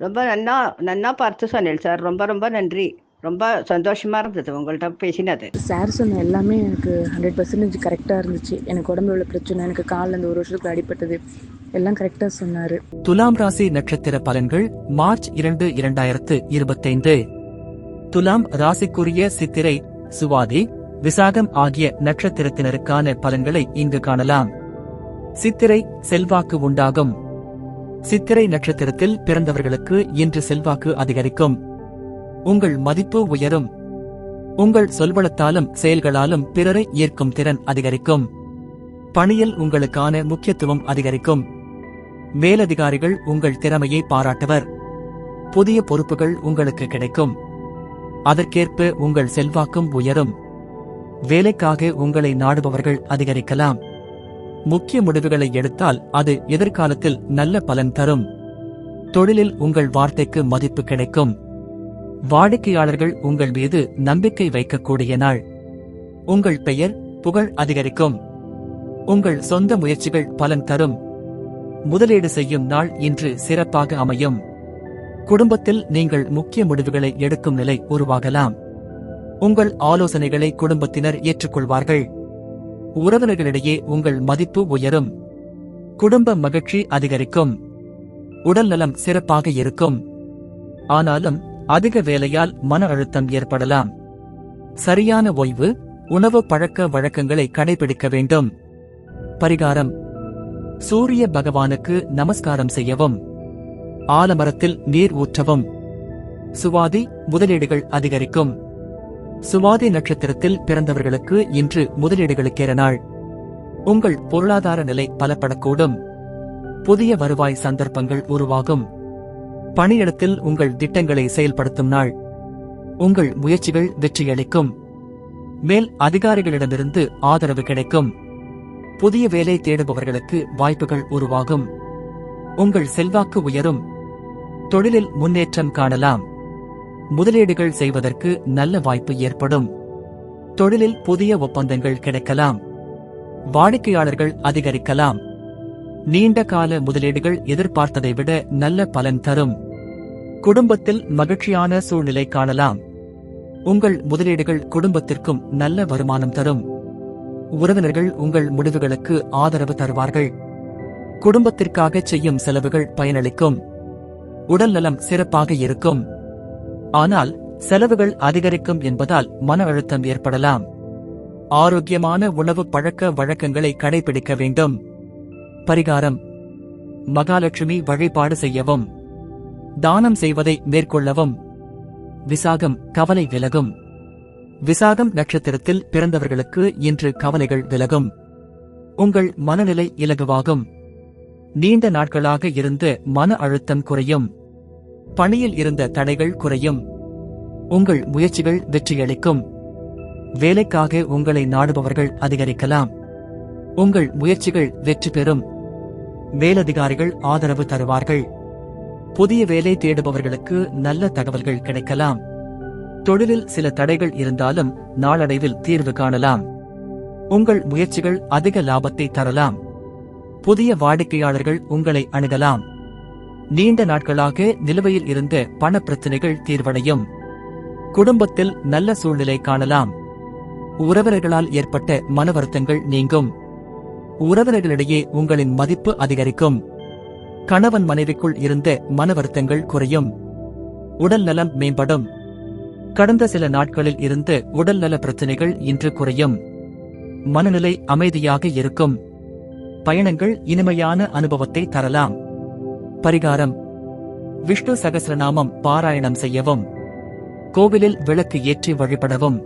ரொம்ப நன்னா நன்னா பார்த்து சொன்னேன் சார். ரொம்ப ரொம்ப நன்றி. ரொம்ப சந்தோஷமா இருந்தது உங்கள்கிட்ட பேசினது. சார் சொன்ன எல்லாமே எனக்கு 100% கரெக்டாக இருந்துச்சு. எனக்கு உடம்புல உள்ள பிரச்சனை, எனக்கு காலில் அந்த 1 வருஷத்துக்கு அடிப்பட்டது எல்லாம் கரெக்டாக சொன்னார். துலாம் ராசி நட்சத்திர பலன்கள் மார்ச் 2, 2025. துலாம் ராசிக்குரிய சித்திரை, சுவாதி, விசாகம் ஆகிய நட்சத்திரத்தினருக்கான பலன்களை இங்கு காணலாம். சித்திரை, செல்வாக்கு உண்டாகும். சித்திரை நட்சத்திரத்தில் பிறந்தவர்களுக்கு இன்று செல்வாக்கு அதிகரிக்கும். உங்கள் மதிப்பு உயரும். உங்கள் சொல்வளத்தாலும் செயல்களாலும் பிறரை ஈர்க்கும் திறன் அதிகரிக்கும். பணியில் உங்களுக்கான முக்கியத்துவம் அதிகரிக்கும். மேலதிகாரிகள் உங்கள் திறமையை பாராட்டுவர். புதிய பொறுப்புகள் உங்களுக்கு கிடைக்கும். அதற்கேற்ப உங்கள் செல்வாக்கும் உயரும். வேலைக்காக உங்களை நாடுபவர்கள் அதிகரிக்கலாம். முக்கிய முடிவுகளை எடுத்தால் அது எதிர்காலத்தில் நல்ல பலன் தரும். தொழிலில் உங்கள் வார்த்தைக்கு மதிப்பு கிடைக்கும். வாடிக்கையாளர்கள் உங்கள் மீது நம்பிக்கை வைக்கக்கூடிய நாள். உங்கள் பெயர், புகழ் அதிகரிக்கும். உங்கள் சொந்த முயற்சிகள் பலன் தரும். முதலீடு செய்யும் நாள் இன்று சிறப்பாக அமையும். குடும்பத்தில் நீங்கள் முக்கிய முடிவுகளை எடுக்கும் நிலை உருவாகலாம். உங்கள் ஆலோசனைகளை குடும்பத்தினர் ஏற்றுக்கொள்வார்கள். உறவினர்களிடையே உங்கள் மதிப்பு உயரும். குடும்ப மகிழ்ச்சி அதிகரிக்கும். உடல் நலம் சிறப்பாக இருக்கும். ஆனாலும் அதிக வேலையால் மன அழுத்தம் ஏற்படலாம். சரியான ஓய்வு, உணவு பழக்க வழக்கங்களை கடைபிடிக்க வேண்டும். பரிகாரம்: சூரிய பகவானுக்கு நமஸ்காரம் செய்யவும். ஆலமரத்தில் நீர் ஊற்றவும். சுவாதி, முதலீடுகள் அதிகரிக்கும். சுவாதி நட்சத்திரத்தில் பிறந்தவர்களுக்கு இன்று முதலீடுகளுக்கேற நாள். உங்கள் பொருளாதார நிலை பலப்படக்கூடும். புதிய வருவாய் சந்தர்ப்பங்கள் உருவாகும். பணியிடத்தில் உங்கள் திட்டங்களை செயல்படுத்தும் நாள். உங்கள் முயற்சிகள் வெற்றியளிக்கும். மேல் அதிகாரிகளிடமிருந்து ஆதரவு கிடைக்கும். புதிய வேலை தேடுபவர்களுக்கு வாய்ப்புகள் உருவாகும். உங்கள் செல்வாக்கு உயரும். தொழிலில் முன்னேற்றம் காணலாம். முதலீடுகள் செய்வதற்கு நல்ல வாய்ப்பு ஏற்படும். தொழிலில் புதிய ஒப்பந்தங்கள் கிடைக்கலாம். வாடிக்கையாளர்கள் அதிகரிக்கலாம். நீண்ட கால முதலீடுகள் எதிர்பார்த்ததை விட நல்ல பலன் தரும். குடும்பத்தில் மகிழ்ச்சியான சூழ்நிலை காணலாம். உங்கள் முதலீடுகள் குடும்பத்திற்கும் நல்ல வருமானம் தரும். உறவினர்கள் உங்கள் முடிவுகளுக்கு ஆதரவு தருவார்கள். குடும்பத்திற்காக செய்யும் செலவுகள் பயனளிக்கும். உடல் நலம் சிறப்பாக இருக்கும். ஆனால் செலவுகள் அதிகரிக்கும் என்பதால் மன அழுத்தம் ஏற்படலாம். ஆரோக்கியமான உணவு பழக்க வழக்கங்களை கடைபிடிக்க வேண்டும். பரிகாரம்: மகாலட்சுமி வழிபாடு செய்யவும். தானம் செய்வதை மேற்கொள்ளவும். விசாகம், கவலை விலகும். விசாகம் நட்சத்திரத்தில் பிறந்தவர்களுக்கு இன்று கவலைகள் விலகும். உங்கள் மனநிலை இலகுவாகும். நீண்ட நாட்களாக இருந்த மன அழுத்தம் குறையும். பணியில் இருந்த தடைகள் குறையும். உங்கள் முயற்சிகள் வெற்றியளிக்கும். வேலைக்காக உங்களை நாடுபவர்கள் அதிகரிக்கலாம். உங்கள் முயற்சிகள் வெற்றி பெறும். மேலதிகாரிகள் ஆதரவு தருவார்கள். புதிய வேலை தேடுபவர்களுக்கு நல்ல தகவல்கள் கிடைக்கலாம். தொழிலில் சில தடைகள் இருந்தாலும் நாளடைவில் தீர்வு காணலாம். உங்கள் முயற்சிகள் அதிக லாபத்தை தரலாம். புதிய வாடிக்கையாளர்கள் உங்களை அணுகலாம். நீண்ட நாட்களாக நிலுவையில் இருந்த பண பிரச்சினைகள் தீர்வடையும். குடும்பத்தில் நல்ல சூழ்நிலை காணலாம். உறவினர்களால் ஏற்பட்ட மன வருத்தங்கள் நீங்கும். உறவினர்களிடையே உங்களின் மதிப்பு அதிகரிக்கும். கணவன் மனைவிக்குள் இருந்த மன வருத்தங்கள் குறையும். உடல் நலம் மேம்படும். கடந்த சில நாட்களில் இருந்த உடல் நல பிரச்சினைகள் இன்று குறையும். மனநிலை அமைதியாக இருக்கும். பயணங்கள் இனிமையான அனுபவத்தை தரலாம். பரிகாரம்: விஷ்ணு சகஸ்ரநாமம் பாராயணம் செய்யவும். கோவிலில் விளக்கு ஏற்றி வழிபடவும்.